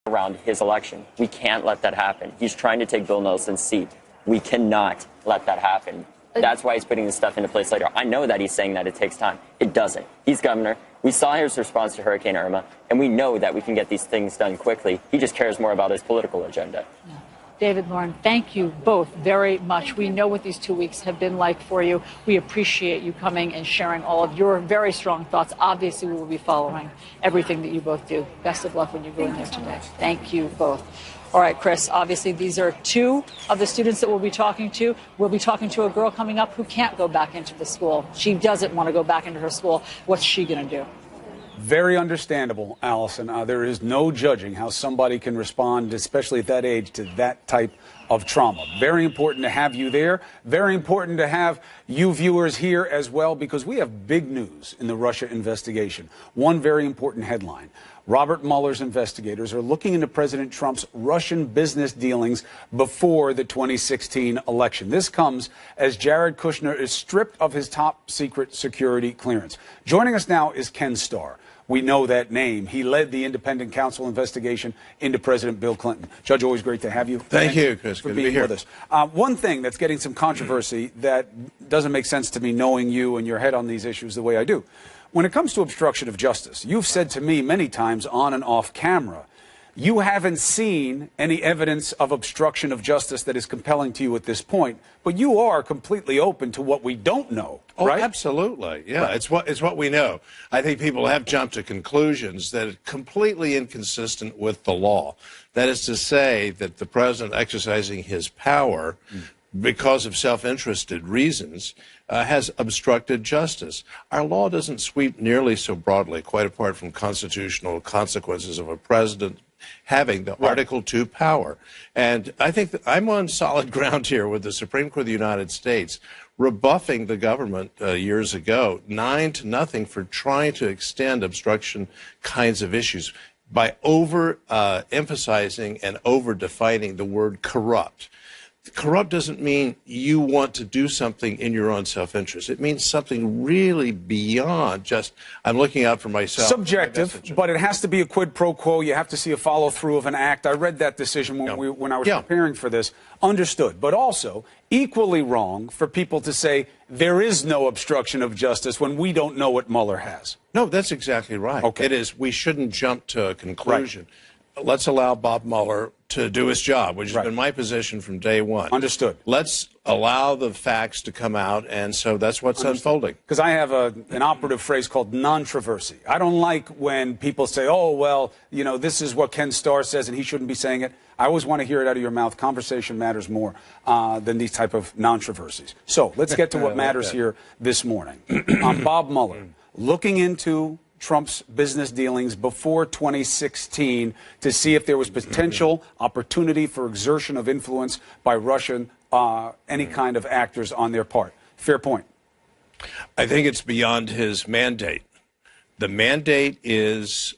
around his election. We can't let that happen. He's trying to take Bill Nelson's seat. We cannot let that happen. That's why he's putting this stuff into place later. I know that he's saying that it takes time. It doesn't. He's governor. We saw his response to Hurricane Irma, and we know that we can get these things done quickly. He just cares more about his political agenda. Yeah. David, Lauren, thank you both very much. We know what these 2 weeks have been like for you. We appreciate you coming and sharing all of your very strong thoughts. Obviously, we will be following everything that you both do. Best of luck when you go in there today. Thank you both. All right, Chris, obviously these are two of the students that we'll be talking to. We'll be talking to a girl coming up who can't go back into the school. She doesn't want to go back into her school. What's she going to do? Very understandable, Allison. There is no judging how somebody can respond, especially at that age, to that type of trauma. Very important to have you there. Very important to have you viewers here as well, because we have big news in the Russia investigation. One very important headline. Robert Mueller's investigators are looking into President Trump's Russian business dealings before the 2016 election. This comes as Jared Kushner is stripped of his top secret security clearance. Joining us now is Ken Starr. We know that name. He led the independent counsel investigation into President Bill Clinton. Judge, always great to have you. Thank you, Chris. For being with us. One thing that's getting some controversy that doesn't make sense to me, knowing you and your head on these issues the way I do. When it comes to obstruction of justice, you've said to me many times on and off camera, you haven't seen any evidence of obstruction of justice that is compelling to you at this point, but you are completely open to what we don't know, right? Oh, absolutely. Yeah, right. It's what we know. I think people have jumped to conclusions that are completely inconsistent with the law. That is to say that the president exercising his power because of self-interested reasons has obstructed justice. Our law doesn't sweep nearly so broadly, quite apart from constitutional consequences of a president having the Article II power. And I think that I'm on solid ground here with the Supreme Court of the United States rebuffing the government years ago, 9-0 for trying to extend obstruction kinds of issues by emphasizing and over-defining the word corrupt. Corrupt doesn't mean you want to do something in your own self-interest. It means something really beyond just, I'm looking out for myself. Subjective, but it has to be a quid pro quo. You have to see a follow-through of an act. I read that decision when I was preparing for this. Understood. But also, equally wrong for people to say there is no obstruction of justice when we don't know what Mueller has. No, that's exactly right. Okay. It is. We shouldn't jump to a conclusion. Right. Let's allow Bob Mueller to do his job, which has been my position from day one. Understood. Let's allow the facts to come out, and so that's what's unfolding. Because I have an operative phrase called non-traversy. I don't like when people say, oh, well, you know, this is what Ken Starr says and he shouldn't be saying it. I always want to hear it out of your mouth. Conversation matters more than these type of non-traversies. So let's get to what matters here this morning. Bob Mueller, looking into Trump's business dealings before 2016 to see if there was potential opportunity for exertion of influence by Russian, any kind of actors on their part. Fair point. I think it's beyond his mandate. The mandate is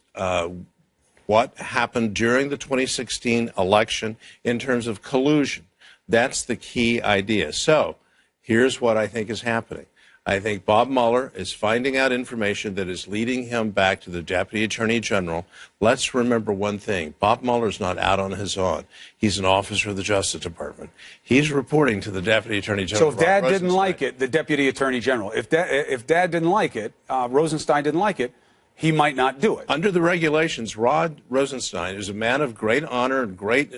what happened during the 2016 election in terms of collusion. That's the key idea. So here's what I think is happening. I think Bob Mueller is finding out information that is leading him back to the Deputy Attorney General. Let's remember one thing. Bob Mueller's not out on his own. He's an officer of the Justice Department. He's reporting to the Deputy Attorney General. So if Dad didn't like it, the Deputy Attorney General, if Dad didn't like it, Rosenstein didn't like it, he might not do it. Under the regulations, Rod Rosenstein, who's a man of great honor and great,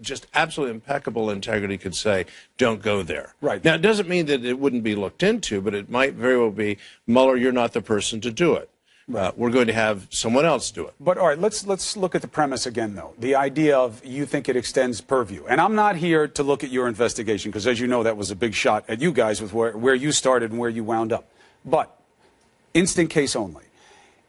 just absolutely impeccable integrity, could say, don't go there. Right. Now, it doesn't mean that it wouldn't be looked into, but it might very well be, Mueller, you're not the person to do it. We're going to have someone else do it. But, all right, let's look at the premise again, though. The idea of you think it extends purview. And I'm not here to look at your investigation, because, as you know, that was a big shot at you guys with where you started and where you wound up. But instant case only.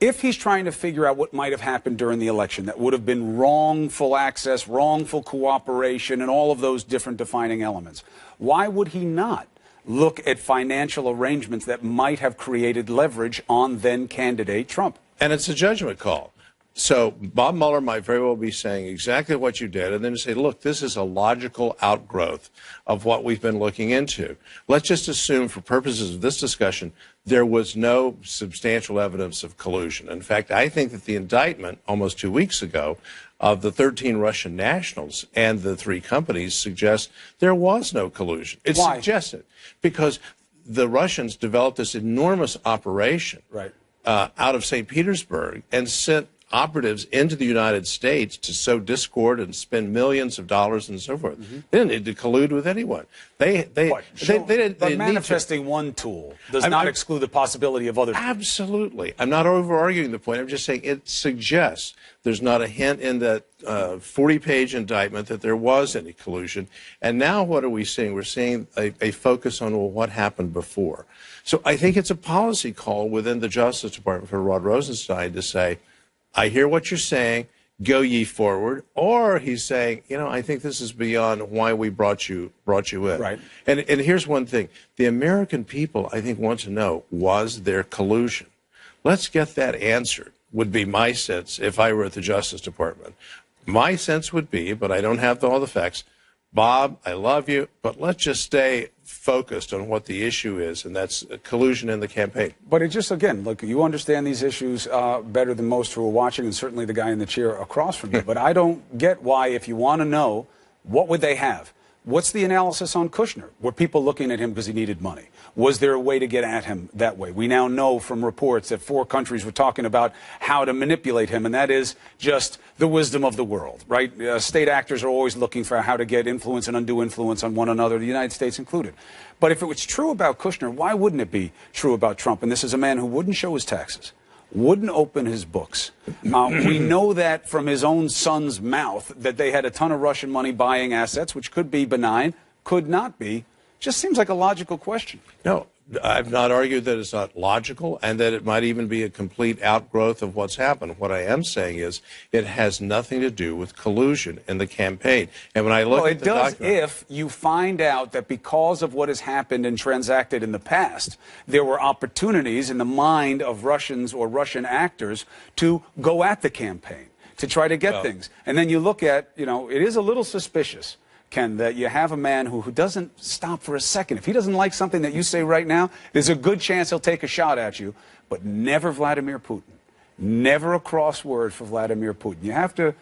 If he's trying to figure out what might have happened during the election that would have been wrongful access, wrongful cooperation, and all of those different defining elements, why would he not look at financial arrangements that might have created leverage on then-candidate Trump? And it's a judgment call. So Bob Mueller might very well be saying exactly what you did, and then say, look, this is a logical outgrowth of what we've been looking into. Let's just assume, for purposes of this discussion, there was no substantial evidence of collusion. In fact, I think that the indictment almost 2 weeks ago of the 13 Russian nationals and the 3 companies suggests there was no collusion. It suggested because the Russians developed this enormous operation out of St. Petersburg and sent operatives into the United States to sow discord and spend millions of dollars and so forth. They didn't need to collude with anyone. They didn't. But manifesting one tool does not exclude the possibility of other tools. Absolutely. I'm not over-arguing the point. I'm just saying it suggests there's not a hint in that 40-page indictment that there was any collusion. And now what are we seeing? We're seeing a focus on, well, what happened before. So I think it's a policy call within the Justice Department for Rod Rosenstein to say, I hear what you're saying, go ye forward. Or he's saying, you know, I think this is beyond why we brought you in. Right. And here's one thing. The American people, I think, want to know, was there collusion? Let's get that answered, would be my sense if I were at the Justice Department. My sense would be, but I don't have all the facts, Bob, I love you, but let's just stay focused on what the issue is, and that's collusion in the campaign. But it just, again, look, you understand these issues better than most who are watching, and certainly the guy in the chair across from you. But I don't get why, if you want to know, what would they have? What's the analysis on Kushner? Were people looking at him because he needed money? Was there a way to get at him that way? We now know from reports that 4 countries were talking about how to manipulate him, and that is just the wisdom of the world, right? State actors are always looking for how to get influence and undue influence on one another, the United States included. But if it was true about Kushner, why wouldn't it be true about Trump? And this is a man who wouldn't show his taxes, wouldn't open his books. We know that from his own son's mouth that they had a ton of Russian money buying assets, which could be benign, could not be. Just seems like a logical question. No, I've not argued that it's not logical and that it might even be a complete outgrowth of what's happened. What I am saying is it has nothing to do with collusion in the campaign. And when I look at the document, if you find out that because of what has happened and transacted in the past, there were opportunities in the mind of Russians or Russian actors to go at the campaign, to try to get things. And then you look at, you know, it is a little suspicious, Ken, that you have a man who doesn't stop for a second. If he doesn't like something that you say right now, there's a good chance he'll take a shot at you, but never Vladimir Putin. Never a crossword for Vladimir Putin. You have to,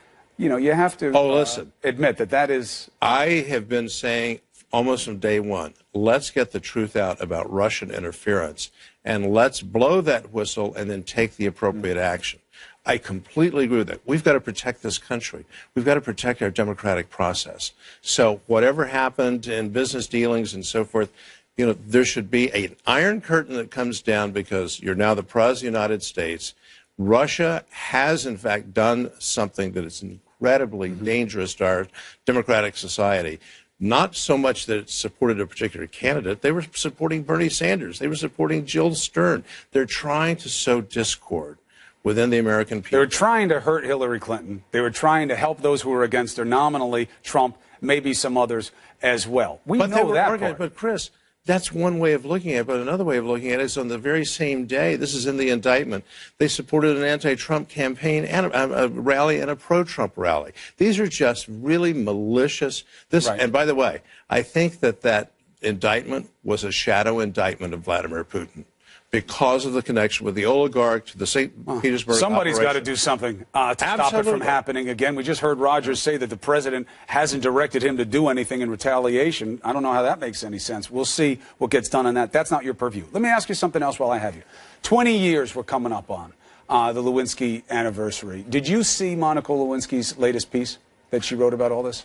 listen, admit that that is... I have been saying almost from day one, let's get the truth out about Russian interference, and let's blow that whistle and then take the appropriate action. I completely agree with that. We've got to protect this country. We've got to protect our democratic process. So whatever happened in business dealings and so forth, you know, there should be an iron curtain that comes down because you're now the President of the United States. Russia has, in fact, done something that is incredibly dangerous to our democratic society. Not so much that it supported a particular candidate. They were supporting Bernie Sanders. They were supporting Jill Stern. They're trying to sow discord within the American people. They were trying to hurt Hillary Clinton. They were trying to help those who were against her, nominally Trump, maybe some others as well. We know that part. But, Chris, that's one way of looking at it. But another way of looking at it is on the very same day, this is in the indictment, they supported an anti-Trump campaign and a rally and a pro-Trump rally. These are just really malicious. And by the way, I think that indictment was a shadow indictment of Vladimir Putin, because of the connection with the oligarch to the St. Petersburg Somebody's got to operation. do something to stop it from happening again. We just heard Rogers say that the president hasn't directed him to do anything in retaliation. I don't know how that makes any sense. We'll see what gets done on that. That's not your purview. Let me ask you something else while I have you. 20 years we're coming up on the Lewinsky anniversary. Did you see Monica Lewinsky's latest piece that she wrote about all this?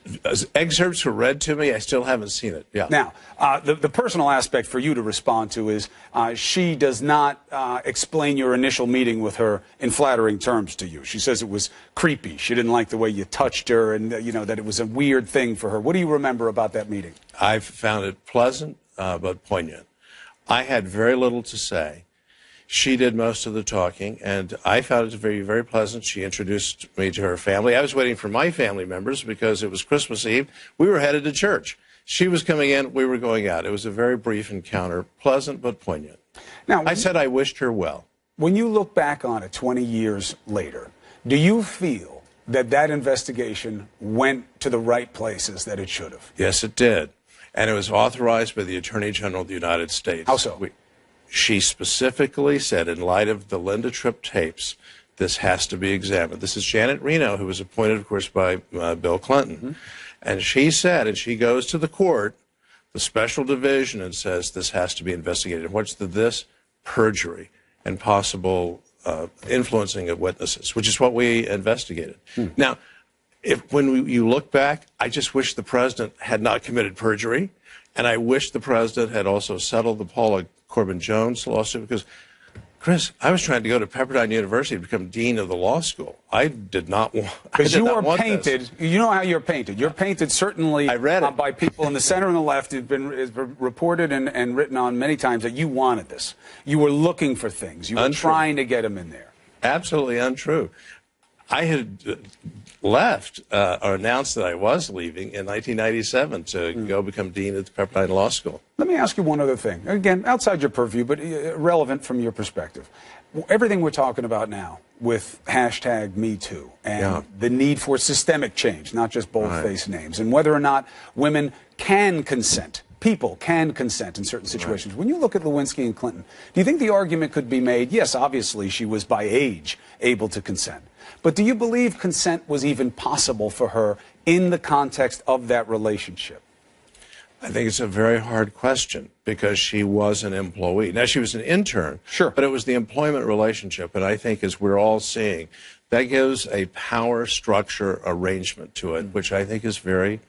Excerpts were read to me. I still haven't seen it. Yeah. Now, the personal aspect for you to respond to is she does not explain your initial meeting with her in flattering terms to you. She says it was creepy. She didn't like the way you touched her and, that it was a weird thing for her. What do you remember about that meeting? I found it pleasant but poignant. I had very little to say. She did most of the talking, and I found it very, very pleasant. She introduced me to her family. I was waiting for my family members because it was Christmas Eve. We were headed to church. She was coming in. We were going out. It was a very brief encounter, pleasant but poignant. Now, I said I wished her well. When you look back on it 20 years later, do you feel that that investigation went to the right places that it should have? Yes, it did. And it was authorized by the Attorney General of the United States. How so? She specifically said, in light of the Linda Tripp tapes, this has to be examined. This is Janet Reno, who was appointed, of course, by Bill Clinton. Mm-hmm. And she said, and she goes to the court, the special division, and says this has to be investigated. What's this? Perjury and possible influencing of witnesses, which is what we investigated. Now, when you look back, I just wish the president had not committed perjury, and I wish the president had also settled the Paula Corbin-Jones lawsuit, because, Chris, I was trying to go to Pepperdine University to become dean of the law school. I did not want. Because you are painted. You know how you're painted. You're painted certainly by people in the center and the left. It's been reported and written on many times that you wanted this. You were looking for things. You were trying to get them in there. Absolutely untrue. I had left or announced that I was leaving in 1997 to go become dean at the Pepperdine Law School. Let me ask you one other thing. Again, outside your purview, but relevant from your perspective. Everything we're talking about now with #MeToo and the need for systemic change, not just bold-faced names, and whether or not women can consent. People can consent in certain situations. When you look at Lewinsky and Clinton, do you think the argument could be made, yes, obviously she was by age able to consent, but do you believe consent was even possible for her in the context of that relationship? I think it's a very hard question because she was an employee. Now, she was an intern, sure, but it was the employment relationship, and I think, as we're all seeing, that gives a power structure arrangement to it, which I think is very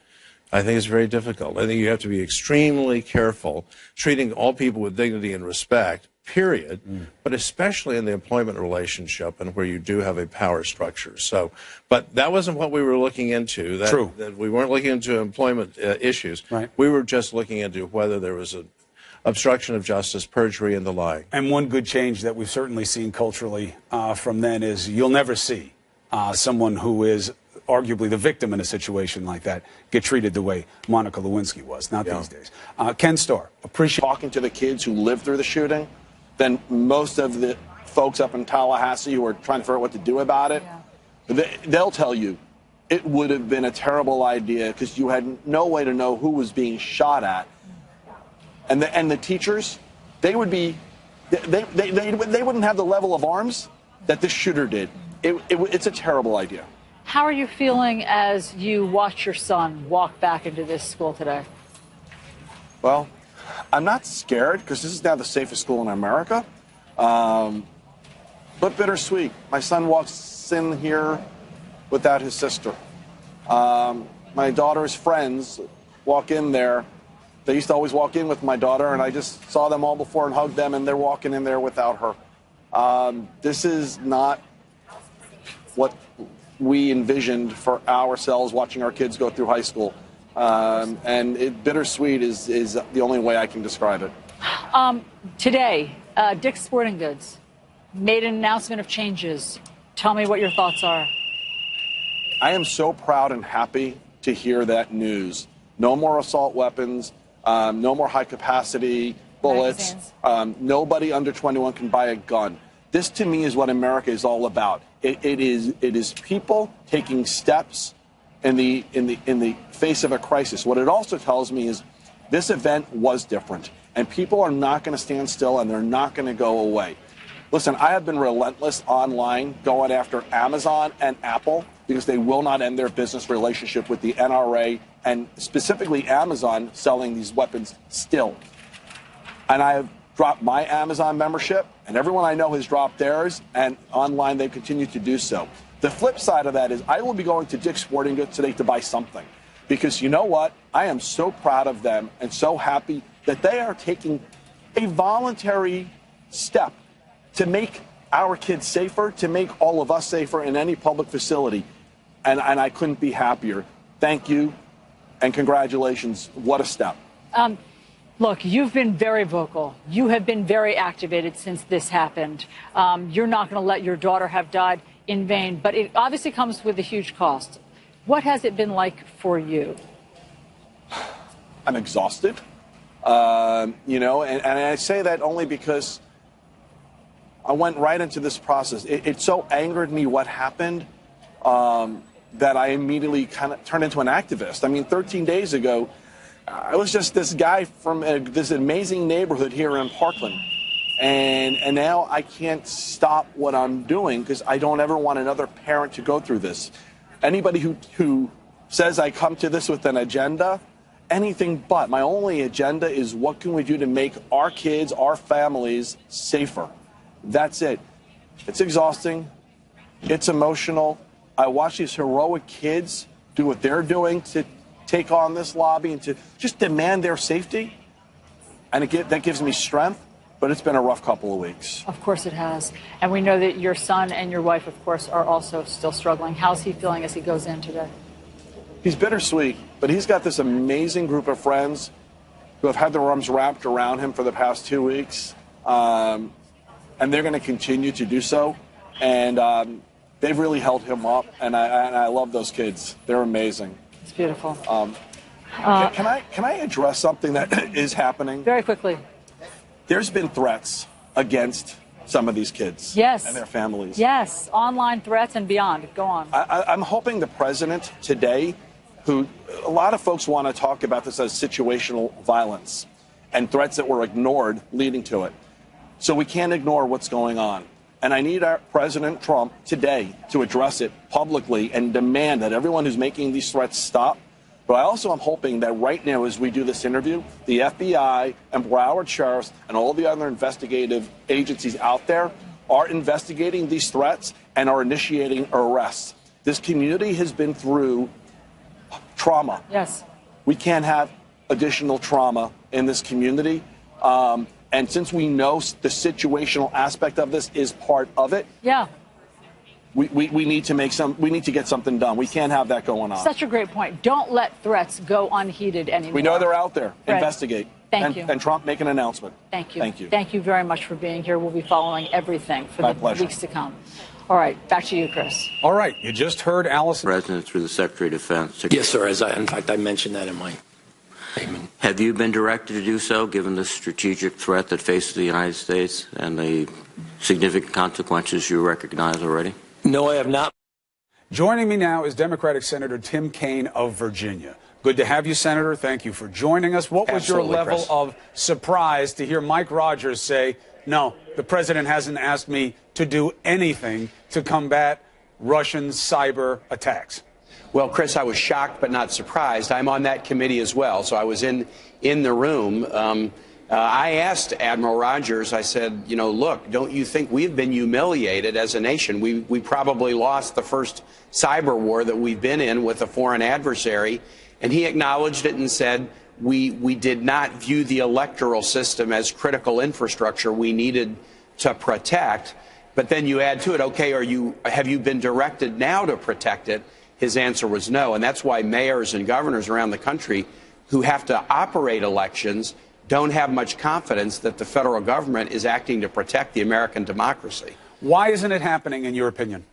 difficult. I think you have to be extremely careful treating all people with dignity and respect, period, but especially in the employment relationship and where you do have a power structure. So, but that wasn't what we were looking into. True. That we weren't looking into employment issues. Right. We were just looking into whether there was an obstruction of justice, perjury, and the like. And one good change that we've certainly seen culturally from then is you'll never see someone who is arguably the victim in a situation like that get treated the way Monica Lewinsky was, not these days. Ken Starr, appreciate talking to the kids who lived through the shooting than most of the folks up in Tallahassee who are trying to figure out what to do about it. Yeah. They'll tell you it would have been a terrible idea because you had no way to know who was being shot at. And the teachers, they would be, they wouldn't have the level of arms that this shooter did. It's a terrible idea. How are you feeling as you watch your son walk back into this school today? Well, I'm not scared because this is now the safest school in America, but bittersweet. My son walks in here without his sister. My daughter's friends walk in there. They used to always walk in with my daughter, and I just saw them all before and hugged them, and they're walking in there without her. This is not what we envisioned for ourselves watching our kids go through high school. And bittersweet is the only way I can describe it. Today, Dick's Sporting Goods made an announcement of changes. Tell me what your thoughts are. I am so proud and happy to hear that news. No more assault weapons, no more high-capacity bullets. Nobody under 21 can buy a gun. This, to me, is what America is all about. It is people taking steps in the face of a crisis. What it also tells me is this event was different, and people are not going to stand still, and they're not going to go away. Listen, I have been relentless online going after Amazon and Apple because they will not end their business relationship with the NRA and specifically Amazon selling these weapons still. And I have dropped my Amazon membership, and everyone I know has dropped theirs, and online they've continued to do so. The flip side of that is I will be going to Dick's Sporting Goods today to buy something because you know what? I am so proud of them and so happy that they are taking a voluntary step to make our kids safer, to make all of us safer in any public facility. And I couldn't be happier. Thank you and congratulations. What a step. Look, you've been very vocal. You have been very activated since this happened. You're not going to let your daughter have died in vain, but it obviously comes with a huge cost. What has it been like for you? I'm exhausted, and I say that only because I went right into this process. It so angered me what happened that I immediately kind of turned into an activist. I mean, 13 days ago, I was just this guy from this amazing neighborhood here in Parkland. And now I can't stop what I'm doing because I don't ever want another parent to go through this. Anybody who says I come to this with an agenda, anything but. My only agenda is what can we do to make our kids, our families safer. That's it. It's exhausting. It's emotional. I watch these heroic kids do what they're doing to take on this lobby and to just demand their safety. And that gives me strength. But it's been a rough couple of weeks. Of course it has. And we know that your son and your wife, of course, are also still struggling. How's he feeling as he goes in today? He's bittersweet, but he's got this amazing group of friends who have had their arms wrapped around him for the past 2 weeks. And they're going to continue to do so. And they've really held him up. And I love those kids. They're amazing. It's beautiful. Can I address something that is happening? Very quickly. There's been threats against some of these kids and their families. Yes, online threats and beyond. Go on. I'm hoping the president today, who a lot of folks want to talk about this as situational violence and threats that were ignored leading to it. So we can't ignore what's going on. And I need our President Trump today to address it publicly and demand that everyone who's making these threats stop. But I also am hoping that right now, as we do this interview, the FBI and Broward sheriffs and all the other investigative agencies out there are investigating these threats and are initiating arrests. This community has been through trauma. Yes. We can't have additional trauma in this community. And since we know the situational aspect of this is part of it. Yeah. We need to get something done. We can't have that going on. Such a great point. Don't let threats go unheeded anymore. We know they're out there. Right. Investigate. Thank you. And Trump, make an announcement. Thank you. Thank you. Thank you very much for being here. We'll be following everything for the weeks to come. All right, back to you, Chris. All right, you just heard Allison. President through the Secretary of Defense. Yes, sir. In fact, I mentioned that in my statement. Have you been directed to do so, given the strategic threat that faces the United States and the significant consequences you recognize already? No, I have not. Joining me now is Democratic Senator Tim Kaine of Virginia. Good to have you, Senator. Thank you for joining us. What was your level of surprise to hear Mike Rogers say, no, the president hasn't asked me to do anything to combat Russian cyber attacks? Well, Chris, I was shocked but not surprised. I'm on that committee as well, so I was in the room. I asked Admiral Rogers, I said, you know, look, don't you think we've been humiliated as a nation? We probably lost the first cyber war that we've been in with a foreign adversary. And he acknowledged it and said, we did not view the electoral system as critical infrastructure we needed to protect. But then you add to it, okay, have you been directed now to protect it? His answer was no. And that's why mayors and governors around the country who have to operate elections don't have much confidence that the federal government is acting to protect the American democracy. Why isn't it happening, in your opinion?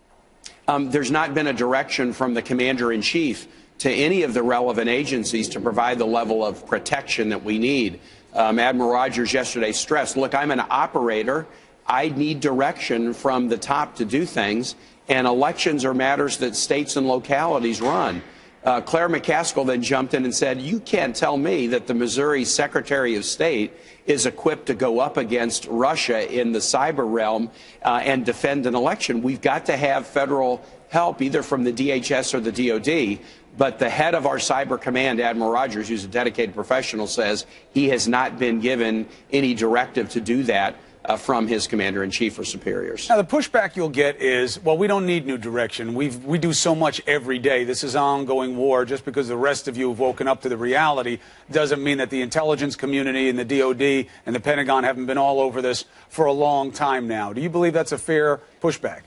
There's not been a direction from the commander-in-chief to any of the relevant agencies to provide the level of protection that we need. Admiral Rogers yesterday stressed, look, I'm an operator. I need direction from the top to do things, and elections are matters that states and localities run. Claire McCaskill then jumped in and said, you can't tell me that the Missouri Secretary of State is equipped to go up against Russia in the cyber realm and defend an election. We've got to have federal help, either from the DHS or the DOD. But the head of our cyber command, Admiral Rogers, who's a dedicated professional, says he has not been given any directive to do that from his commander-in-chief or superiors. Now, the pushback you'll get is, well, we don't need new direction. We do so much every day. This is an ongoing war. Just because the rest of you have woken up to the reality doesn't mean that the intelligence community and the DOD and the Pentagon haven't been all over this for a long time now. Do you believe that's a fair pushback?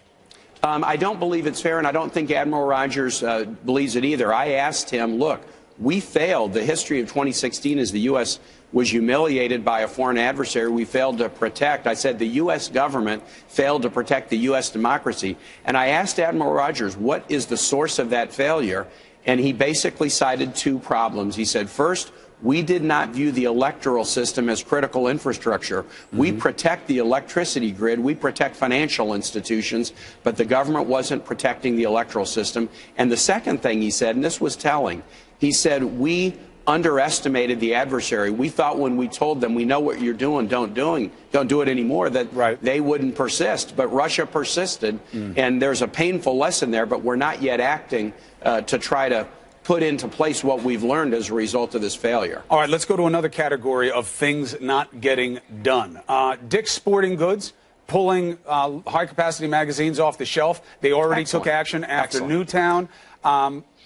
I don't believe it's fair, and I don't think Admiral Rogers believes it either. I asked him, look, we failed. The history of 2016 is the U.S. was humiliated by a foreign adversary we failed to protect. I said the U.S. government failed to protect the U.S. democracy. And I asked Admiral Rogers, what is the source of that failure? And he basically cited two problems. He said, first, we did not view the electoral system as critical infrastructure. We protect the electricity grid. We protect financial institutions. But the government wasn't protecting the electoral system. And the second thing he said, and this was telling, he said, we underestimated the adversary. We thought when we told them, we know what you're doing, don't do it anymore, that they wouldn't persist. But Russia persisted, and there's a painful lesson there, but we're not yet acting to try to put into place what we've learned as a result of this failure. All right, let's go to another category of things not getting done. Dick's Sporting Goods pulling high-capacity magazines off the shelf. They already took action after Newtown.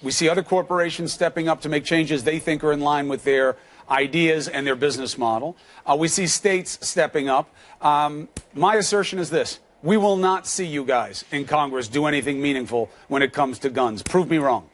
We see other corporations stepping up to make changes they think are in line with their ideas and their business model. We see states stepping up. My assertion is this. We will not see you guys in Congress do anything meaningful when it comes to guns. Prove me wrong.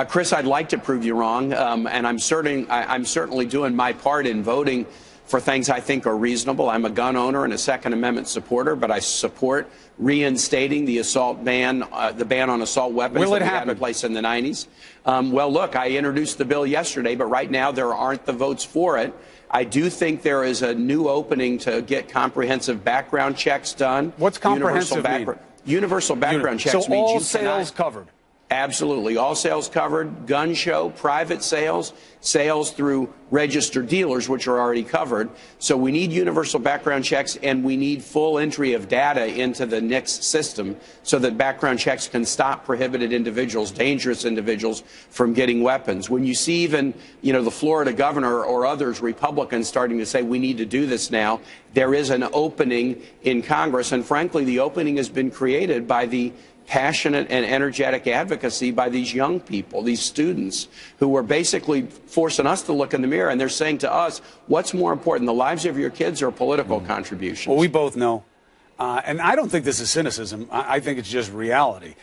Chris, I'd like to prove you wrong, and I'm certainly doing my part in voting for things I think are reasonable. I'm a gun owner and a Second Amendment supporter, but I support reinstating the assault ban, the ban on assault weapons that we had in place in the 90s. Well, look, I introduced the bill yesterday, but right now there aren't the votes for it. I do think there is a new opening to get comprehensive background checks done. What's comprehensive mean? Universal background checks so means all you sales covered. Absolutely. All sales covered, gun show, private sales, sales through registered dealers, which are already covered. So we need universal background checks, and we need full entry of data into the NICS system so that background checks can stop prohibited individuals, dangerous individuals, from getting weapons. When you see even, the Florida governor or others, Republicans, starting to say we need to do this now, there is an opening in Congress. And frankly, the opening has been created by the passionate and energetic advocacy by these young people, these students, who are basically forcing us to look in the mirror, and they're saying to us, what's more important, the lives of your kids or political contributions? Well, we both know, and I don't think this is cynicism. I think it's just reality.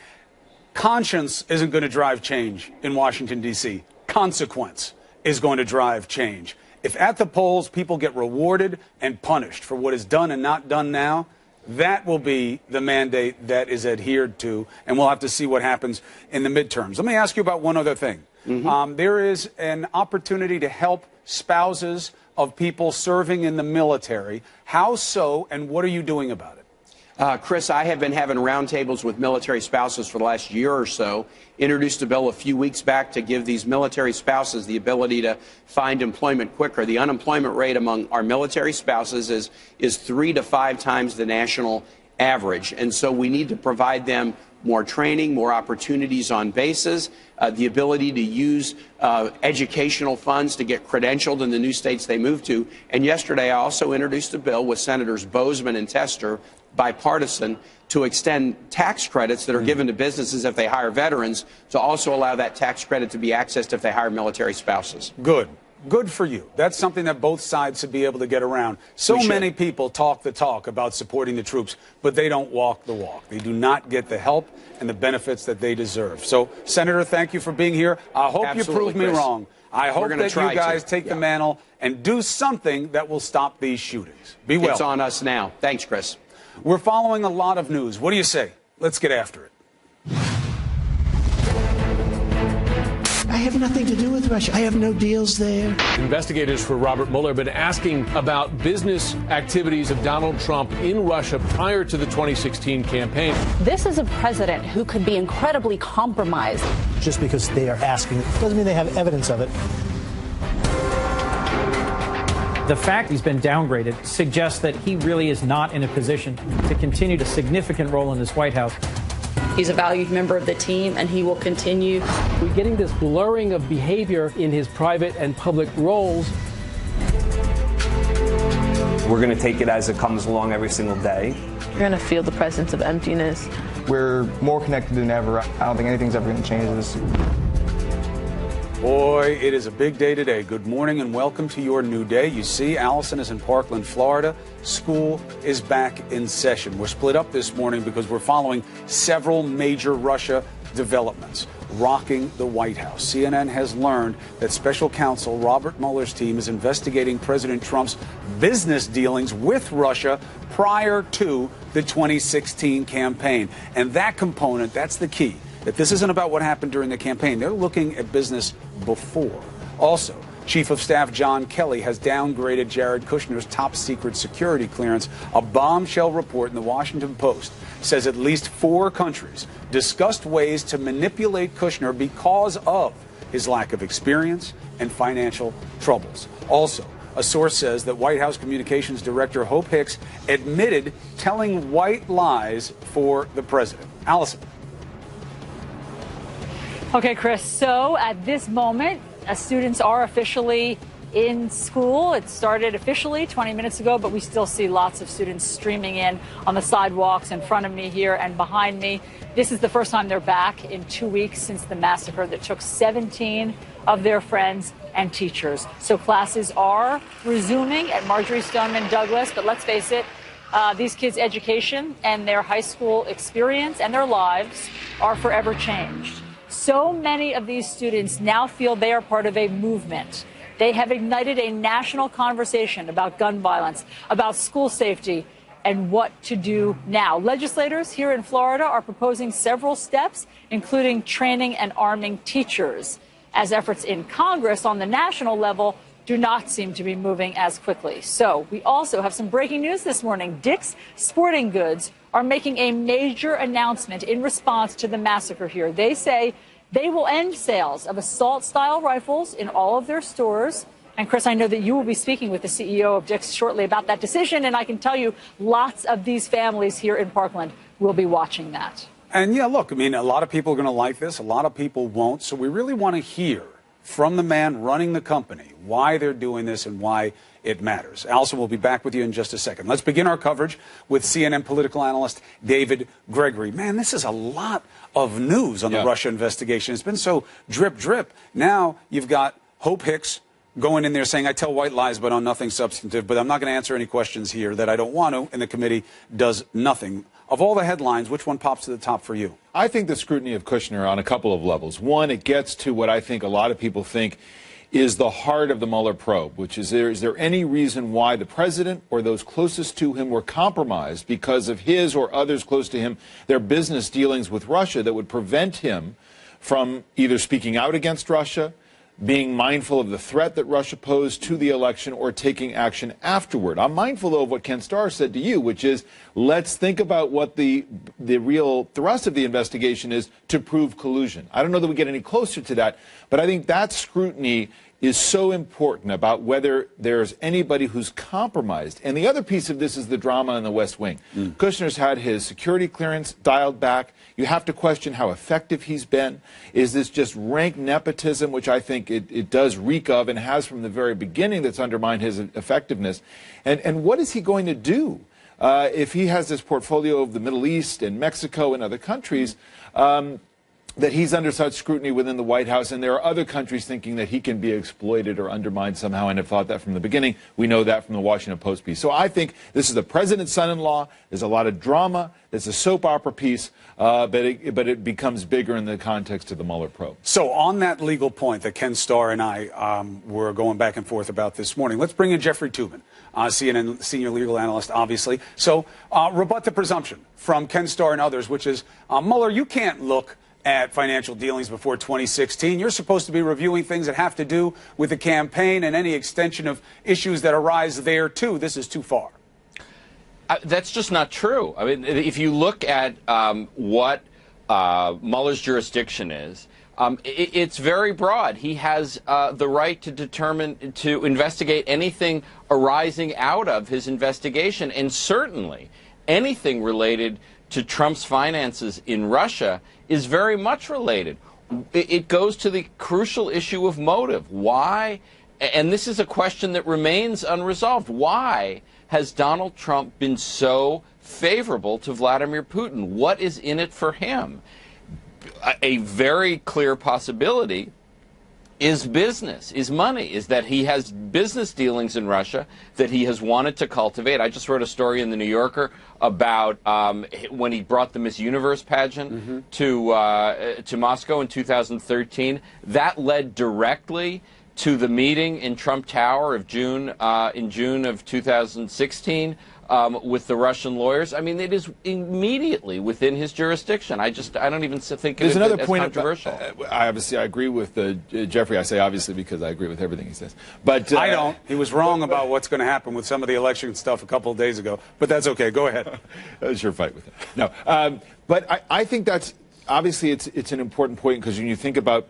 Conscience isn't going to drive change in Washington, D.C. Consequence is going to drive change. If at the polls people get rewarded and punished for what is done and not done now, that will be the mandate that is adhered to, and we'll have to see what happens in the midterms. Let me ask you about one other thing. There is an opportunity to help spouses of people serving in the military. How so, and what are you doing about it? Chris, I have been having roundtables with military spouses for the last year or so. Introduced a bill a few weeks back to give these military spouses the ability to find employment quicker. The unemployment rate among our military spouses is 3 to 5 times the national average. And so we need to provide them more training, more opportunities on bases, the ability to use educational funds to get credentialed in the new states they move to. And yesterday I also introduced a bill with Senators Bozeman and Tester, bipartisan, to extend tax credits that are given to businesses if they hire veterans, to also allow that tax credit to be accessed if they hire military spouses. Good. Good for you. That's something that both sides should be able to get around. So many people talk the talk about supporting the troops, but they don't walk the walk. They do not get the help and the benefits that they deserve. So, Senator, thank you for being here. I hope you prove me wrong. I hope that you guys take the mantle and do something that will stop these shootings. Be well. It's on us now. Thanks, Chris. We're following a lot of news. What do you say? Let's get after it. I have nothing to do with Russia. I have no deals there. Investigators for Robert Mueller have been asking about business activities of Donald Trump in Russia prior to the 2016 campaign. This is a president who could be incredibly compromised. Just because they are asking doesn't mean they have evidence of it. The fact he's been downgraded suggests that he really is not in a position to continue a significant role in this White House. He's a valued member of the team, and he will continue. We're getting this blurring of behavior in his private and public roles. We're going to take it as it comes along every single day. You're going to feel the presence of emptiness. We're more connected than ever. I don't think anything's ever going to change this. Boy, it is a big day today. Good morning and welcome to your new day. You see, Allison is in Parkland, Florida. School is back in session. We're split up this morning because we're following several major Russia developments rocking the White House. CNN has learned that special counsel Robert Mueller's team is investigating President Trump's business dealings with Russia prior to the 2016 campaign. And that component, that's the key. That this isn't about what happened during the campaign. They're looking at business before. Also, Chief of Staff John Kelly has downgraded Jared Kushner's top secret security clearance. A bombshell report in the Washington Post says at least 4 countries discussed ways to manipulate Kushner because of his lack of experience and financial troubles. Also, a source says that White House Communications Director Hope Hicks admitted telling white lies for the president. Allison. Okay, Chris. So at this moment, students are officially in school. It started officially 20 minutes ago, but we still see lots of students streaming in on the sidewalks in front of me here and behind me. This is the first time they're back in 2 weeks since the massacre that took 17 of their friends and teachers. So classes are resuming at Marjorie Stoneman Douglas, but let's face it, these kids' education and their high school experience and their lives are forever changed. So many of these students now feel they are part of a movement. They have ignited a national conversation about gun violence, about school safety, and what to do now. Legislators here in Florida are proposing several steps, including training and arming teachers, as efforts in Congress on the national level do not seem to be moving as quickly. So we also have some breaking news this morning. Dick's Sporting Goods are making a major announcement in response to the massacre here. They say they will end sales of assault-style rifles in all of their stores. And, Chris, I know that you will be speaking with the CEO of Dick's shortly about that decision, and I can tell you lots of these families here in Parkland will be watching that. And, yeah, look, I mean, a lot of people are going to like this. A lot of people won't. So we really want to hear from the man running the company why they're doing this and why it matters. Allison will be back with you in just a second. Let's begin our coverage with CNN political analyst David Gregory. Man, this is a lot of news on the Russia investigation. It's been so drip, drip. Now you've got Hope Hicks going in there saying, I tell white lies, but on nothing substantive, but I'm not going to answer any questions here that I don't want to, and the committee does nothing. Of all the headlines, which one pops to the top for you? I think the scrutiny of Kushner on a couple of levels. One, it gets to what I think a lot of people think is the heart of the Mueller probe, which is there any reason why the president or those closest to him were compromised because of his or others close to him, their business dealings with Russia that would prevent him from either speaking out against Russia, being mindful of the threat that Russia posed to the election, or taking action afterward. I'm mindful, though, of what Ken Starr said to you, which is let's think about what the real thrust of the investigation is to prove collusion. I don't know that we get any closer to that, but I think that scrutiny is so important about whether there's anybody who's compromised. And the other piece of this is the drama in the West Wing. Kushner's had his security clearance dialed back. You have to question how effective he's been. Is this just rank nepotism, which I think it does reek of and has from the very beginning, that's undermined his effectiveness? And what is he going to do if he has this portfolio of the Middle East and Mexico and other countries that he's under such scrutiny within the White House, and there are other countries thinking that he can be exploited or undermined somehow, and have thought that from the beginning. We know that from the Washington Post piece. So I think this is the president's son-in-law. There's a lot of drama. There's a soap opera piece, but it becomes bigger in the context of the Mueller probe. So on that legal point that Ken Starr and I were going back and forth about this morning, let's bring in Jeffrey Toobin, CNN senior legal analyst, obviously. So rebut the presumption from Ken Starr and others, which is, Mueller, you can't look at financial dealings before 2016. You're supposed to be reviewing things that have to do with the campaign and any extension of issues that arise there, too. This is too far. That's just not true. I mean, if you look at what Mueller's jurisdiction is, it's very broad. He has the right to investigate anything arising out of his investigation, and certainly anything related to Trump's finances in Russia is very much related. It goes to the crucial issue of motive. Why, and this is a question that remains unresolved, why has Donald Trump been so favorable to Vladimir Putin? What is in it for him? A very clear possibility is business, is money, is that he has business dealings in Russia that he has wanted to cultivate. I just wrote a story in the New Yorker about when he brought the Miss Universe pageant to Moscow in 2013. That led directly to the meeting in Trump Tower of June of 2016 with the Russian lawyers. I mean, it is immediately within his jurisdiction. I don't even think There's of another it as point controversial. I agree with Jeffrey. I say obviously because I agree with everything he says. But I don't. He was wrong about what's going to happen with some of the election stuff a couple of days ago. But that's okay. Go ahead. That's your fight with him. No. But I think that's obviously it's an important point, because when you think about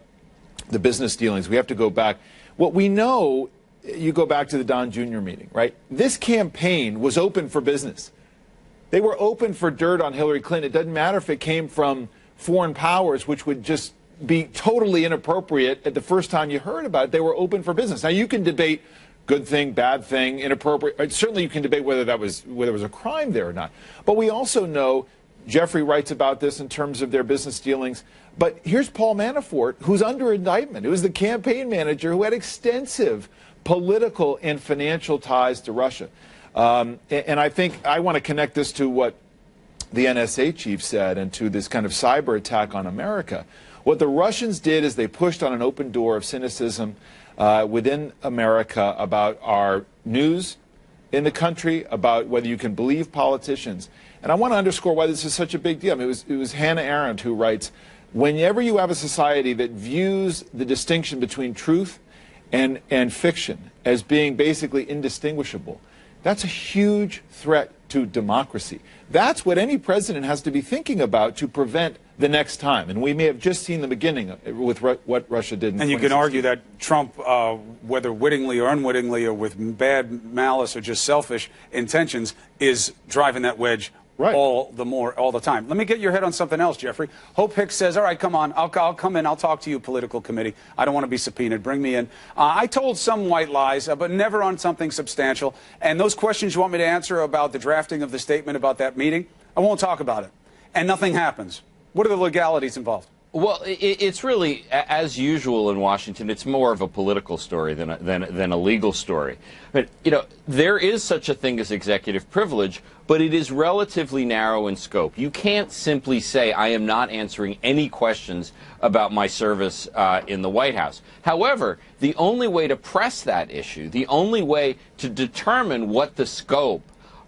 the business dealings, we have to go back. What we know, you go back to the Don Jr. meeting, right? This campaign was open for business. They were open for dirt on Hillary Clinton. It doesn't matter if it came from foreign powers, which would just be totally inappropriate at the first time you heard about it. They were open for business. Now, you can debate good thing, bad thing, inappropriate. Certainly you can debate whether there was a crime there or not. But we also know, Jeffrey writes about this in terms of their business dealings. But here's Paul Manafort, who's under indictment, who was the campaign manager, who had extensive political and financial ties to Russia. And I think I want to connect this to what the NSA chief said and to this kind of cyber attack on America. What the Russians did is they pushed on an open door of cynicism within America about our news in the country, about whether you can believe politicians. And I want to underscore why this is such a big deal. I mean, it was Hannah Arendt who writes, whenever you have a society that views the distinction between truth and fiction as being basically indistinguishable, that's a huge threat to democracy. That's what any president has to be thinking about to prevent the next time. And we may have just seen the beginning with what Russia did in 2016. And you can argue that Trump, whether wittingly or unwittingly or with bad malice or just selfish intentions, is driving that wedge all the time. Let me get your head on something else, Jeffrey. Hope Hicks says, all right, come on, I'll come in, I'll talk to you, political committee. I don't want to be subpoenaed. Bring me in. I told some white lies, but never on something substantial. And those questions you want me to answer about the drafting of the statement about that meeting, I won't talk about it. And nothing happens. What are the legalities involved? Well, it's really, as usual in Washington, it's more of a political story than a legal story. But, you know, there is such a thing as executive privilege, but it is relatively narrow in scope. You can't simply say, I am not answering any questions about my service in the White House. However, the only way to press that issue, the only way to determine what the scope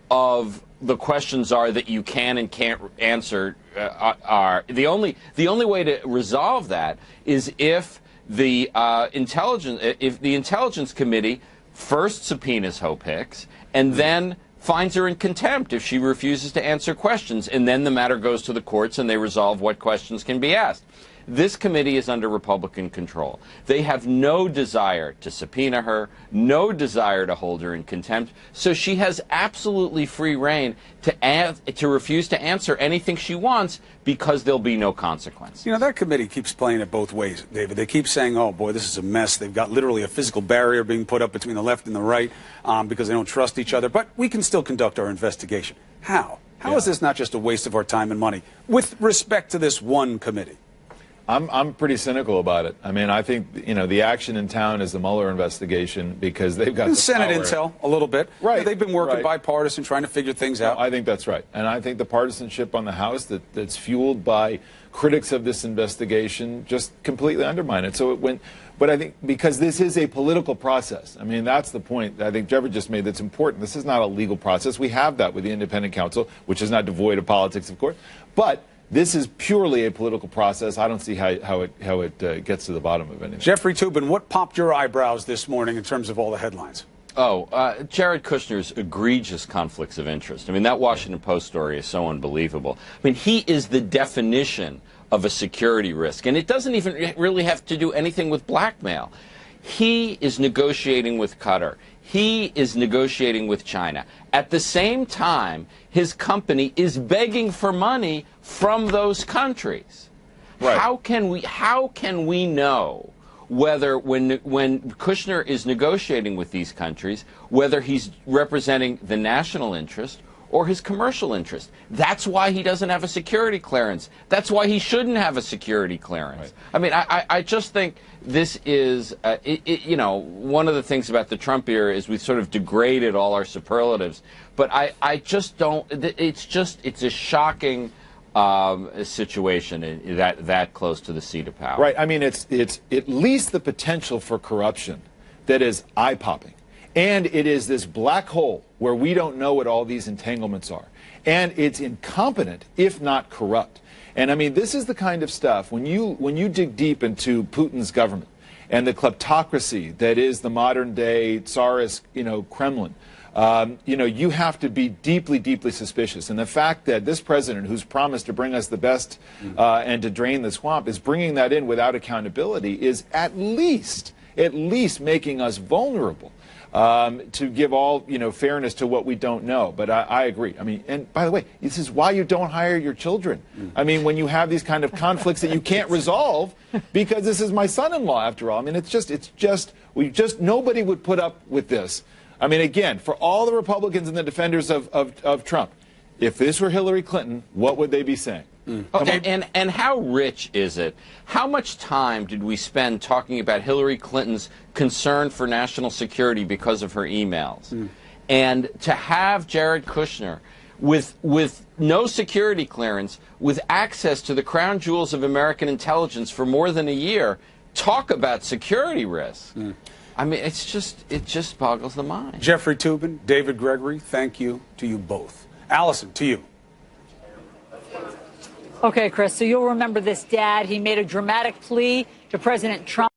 of the questions are that you can and can't answer are the only way to resolve that is if the intelligence committee first subpoenas Hope Hicks and then finds her in contempt if she refuses to answer questions, and then the matter goes to the courts and they resolve what questions can be asked. This committee is under Republican control. They have no desire to subpoena her, no desire to hold her in contempt, so she has absolutely free rein to refuse to answer anything she wants because there'll be no consequence. You know, that committee keeps playing it both ways, David. They keep saying, oh, boy, this is a mess. They've got literally a physical barrier being put up between the left and the right because they don't trust each other. But we can still conduct our investigation. How? How is this not just a waste of our time and money with respect to this one committee? I'm pretty cynical about it. I mean, I think, you know, the action in town is the Mueller investigation because they've got the Senate power. intel a little bit. Right. They've been working bipartisan, trying to figure things out. I think that's right. And I think the partisanship on the House that's fueled by critics of this investigation just completely undermine it. So it went, but I think because this is a political process, I mean, that's the point I think Jeffrey just made that's important. This is not a legal process. We have that with the independent counsel, which is not devoid of politics, of course. But this is purely a political process. I don't see how it gets to the bottom of anything. Jeffrey Toobin, what popped your eyebrows this morning in terms of all the headlines? Jared Kushner's egregious conflicts of interest. I mean, that Washington Post story is so unbelievable. I mean, he is the definition of a security risk, and it doesn't even really have to do anything with blackmail. He is negotiating with Qatar. He is negotiating with China. At the same time, his company is begging for money from those countries. Right. How can we know whether when Kushner is negotiating with these countries, whether he's representing the national interest or his commercial interest? That's why he doesn't have a security clearance. That's why he shouldn't have a security clearance. Right. I mean, I just think this is, you know, one of the things about the Trump era is we've sort of degraded all our superlatives. But I just don't, it's a shocking situation that close to the seat of power. Right. I mean, it's at least the potential for corruption that is eye-popping. And it is this black hole where we don't know what all these entanglements are. And it's incompetent, if not corrupt. And I mean, this is the kind of stuff, when you dig deep into Putin's government and the kleptocracy that is the modern day Tsarist, Kremlin, you have to be deeply, deeply suspicious. And the fact that this president, who's promised to bring us the best and to drain the swamp, is bringing that in without accountability is at least making us vulnerable to give all fairness to what we don't know. But I agree. I mean, and by the way, this is why you don't hire your children. I mean, when you have these kind of conflicts that you can't resolve, because this is my son-in-law after all. I mean, it's just nobody would put up with this. I mean, again, for all the Republicans and the defenders of Trump, if this were Hillary Clinton, what would they be saying? And how rich is it? How much time did we spend talking about Hillary Clinton's concern for national security because of her emails? And to have Jared Kushner with no security clearance, with access to the crown jewels of American intelligence for more than a year, talk about security risks. I mean, it just boggles the mind. Jeffrey Toobin, David Gregory, thank you to you both. Allison, to you. Okay, Chris, so you'll remember this dad. He made a dramatic plea to President Trump.